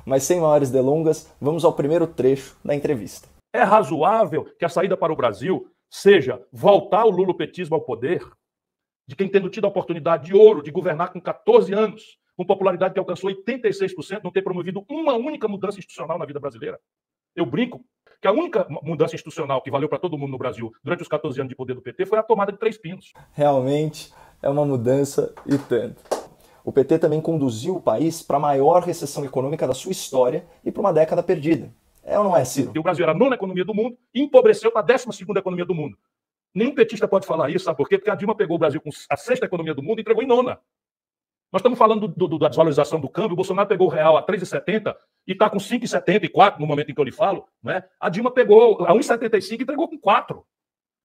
Mas sem maiores delongas, vamos ao primeiro trecho da entrevista. É razoável que a saída para o Brasil seja voltar o lulopetismo ao poder, de quem tendo tido a oportunidade de ouro de governar com 14 anos, com popularidade que alcançou 86%, não ter promovido uma única mudança institucional na vida brasileira? Eu brinco que a única mudança institucional que valeu para todo mundo no Brasil durante os 14 anos de poder do PT foi a tomada de Três Pinos. Realmente é uma mudança e tanto. O PT também conduziu o país para a maior recessão econômica da sua história e para uma década perdida. É ou não é, Ciro? E o Brasil era a nona economia do mundo e empobreceu para a 12ª economia do mundo. Nenhum petista pode falar isso, sabe por quê? Porque a Dilma pegou o Brasil com a 6ª economia do mundo e entregou em nona. Nós estamos falando da desvalorização do câmbio, o Bolsonaro pegou o real a 3,70 e está com 5,74 no momento em que eu lhe falo. Né? A Dilma pegou a 1,75 e entregou com 4.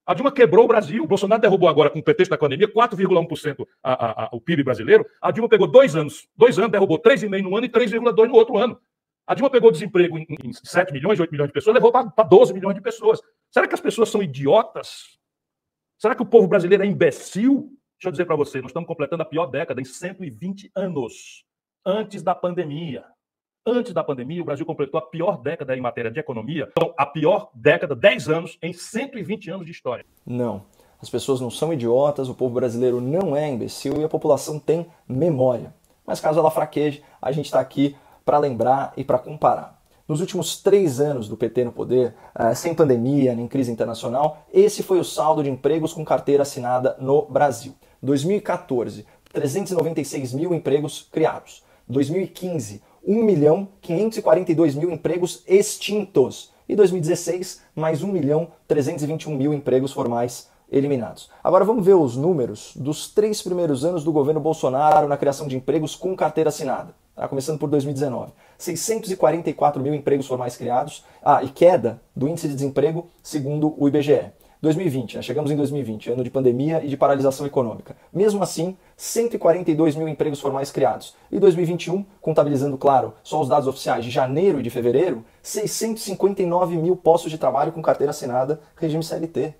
A Dilma quebrou o Brasil. O Bolsonaro derrubou agora, com o pretexto da pandemia, 4,1% o PIB brasileiro. A Dilma pegou 2 anos, derrubou 3,5% no ano e 3,2% no outro ano. A Dilma pegou desemprego em 7 milhões, 8 milhões de pessoas, levou para 12 milhões de pessoas. Será que as pessoas são idiotas? Será que o povo brasileiro é imbecil? Deixa eu dizer para você, nós estamos completando a pior década em 120 anos. Antes da pandemia. Antes da pandemia, o Brasil completou a pior década em matéria de economia. Então, a pior década, 10 anos, em 120 anos de história. Não. As pessoas não são idiotas, o povo brasileiro não é imbecil e a população tem memória. Mas caso ela fraqueje, a gente está aqui para lembrar e para comparar. Nos últimos 3 anos do PT no poder, sem pandemia nem crise internacional, esse foi o saldo de empregos com carteira assinada no Brasil. 2014, 396 mil empregos criados. 2015, 1.542.000 empregos extintos. E 2016, mais 1.321.000 empregos formais eliminados. Agora vamos ver os números dos 3 primeiros anos do governo Bolsonaro na criação de empregos com carteira assinada. Começando por 2019. 644 mil empregos formais criados e queda do índice de desemprego segundo o IBGE. 2020, chegamos em 2020, ano de pandemia e de paralisação econômica. Mesmo assim, 142 mil empregos formais criados. E 2021, contabilizando, claro, só os dados oficiais de janeiro e de fevereiro, 659 mil postos de trabalho com carteira assinada, regime CLT.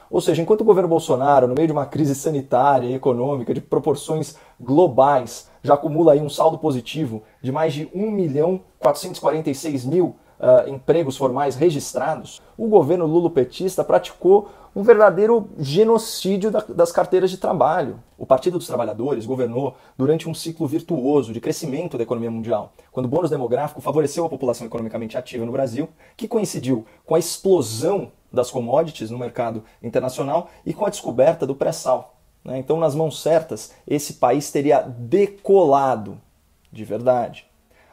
Ou seja, enquanto o governo Bolsonaro, no meio de uma crise sanitária e econômica de proporções globais, já acumula aí um saldo positivo de mais de 1.446.000 empregos formais registrados, o governo lulopetista praticou um verdadeiro genocídio das carteiras de trabalho. O Partido dos Trabalhadores governou durante um ciclo virtuoso de crescimento da economia mundial, quando o bônus demográfico favoreceu a população economicamente ativa no Brasil, que coincidiu com a explosão das commodities no mercado internacional e com a descoberta do pré-sal. Então, nas mãos certas, esse país teria decolado de verdade.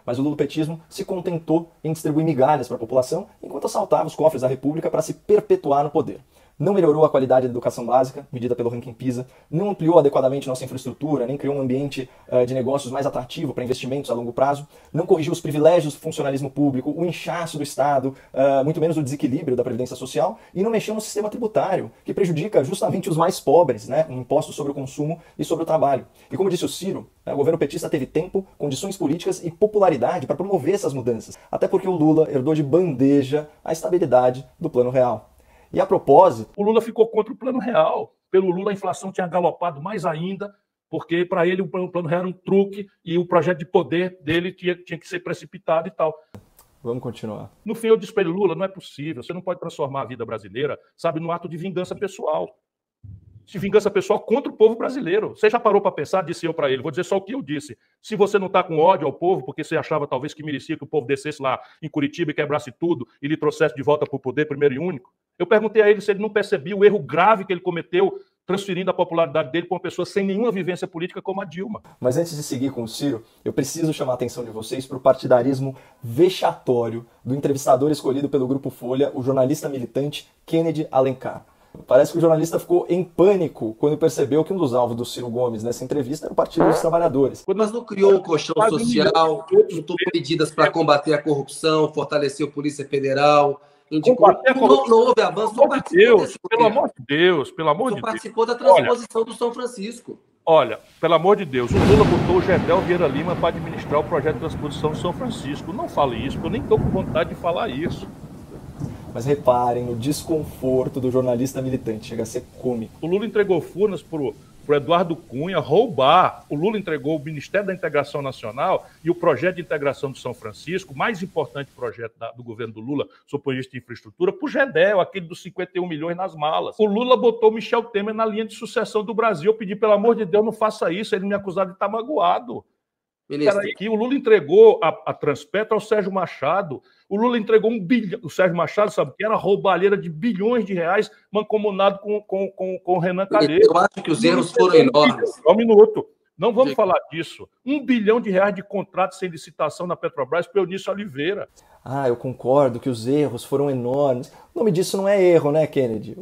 Mas o lulopetismo se contentou em distribuir migalhas para a população enquanto assaltava os cofres da República para se perpetuar no poder. Não melhorou a qualidade da educação básica, medida pelo ranking PISA, não ampliou adequadamente nossa infraestrutura, nem criou um ambiente de negócios mais atrativo para investimentos a longo prazo, não corrigiu os privilégios do funcionalismo público, o inchaço do Estado, muito menos o desequilíbrio da Previdência Social, e não mexeu no sistema tributário, que prejudica justamente os mais pobres, com impostos sobre o consumo e sobre o trabalho. E como disse o Ciro, o governo petista teve tempo, condições políticas e popularidade para promover essas mudanças, até porque o Lula herdou de bandeja a estabilidade do Plano Real. E a propósito, o Lula ficou contra o Plano Real. Pelo Lula, a inflação tinha galopado mais ainda, porque para ele o Plano Real era um truque e o projeto de poder dele tinha que ser precipitado e tal. Vamos continuar. No fim, eu disse para ele, Lula, não é possível, você não pode transformar a vida brasileira, no ato de vingança pessoal. De vingança pessoal contra o povo brasileiro. Você já parou para pensar, disse eu para ele, vou dizer só o que eu disse. Se você não está com ódio ao povo, porque você achava talvez que merecia que o povo descesse lá em Curitiba e quebrasse tudo e lhe trouxesse de volta para o poder primeiro e único, eu perguntei a ele se ele não percebia o erro grave que ele cometeu transferindo a popularidade dele para uma pessoa sem nenhuma vivência política como a Dilma. Mas antes de seguir com o Ciro, eu preciso chamar a atenção de vocês para o partidarismo vexatório do entrevistador escolhido pelo Grupo Folha, o jornalista militante Kennedy Alencar. Parece que o jornalista ficou em pânico quando percebeu que um dos alvos do Ciro Gomes nessa entrevista era o Partido dos Trabalhadores. Mas não criou um colchão social, não tomou medidas para combater a corrupção, fortalecer a Polícia Federal, não houve avanço. Pelo amor de Deus, pelo amor de Deus. Participou da transposição do São Francisco. Olha, pelo amor de Deus, o Lula botou o Gedel Vieira Lima para administrar o projeto de transposição do São Francisco. Não fale isso, porque eu nem estou com vontade de falar isso. Mas reparem no desconforto do jornalista militante, chega a ser cômico. O Lula entregou Furnas para o Eduardo Cunha roubar. O Lula entregou o Ministério da Integração Nacional e o projeto de integração do São Francisco, o mais importante projeto do governo do Lula, sob o ponto de vista de infraestrutura, para o GEDEL, aquele dos 51 milhões nas malas. O Lula botou o Michel Temer na linha de sucessão do Brasil. Eu pedi, pelo amor de Deus, não faça isso, ele me acusou de estar magoado. Aqui, o Lula entregou a Transpetro ao Sérgio Machado. O Lula entregou $1 bilhão. O Sérgio Machado, sabe o que era? Roubalheira de bilhões de reais, mancomunado com o Renan Calheiros. Eu acho que os erros foram enormes. Só um minuto. Não vamos falar disso. $1 bilhão de contratos sem licitação na Petrobras para Eunício Oliveira. Eu concordo que os erros foram enormes. O nome disso não é erro, né, Kennedy?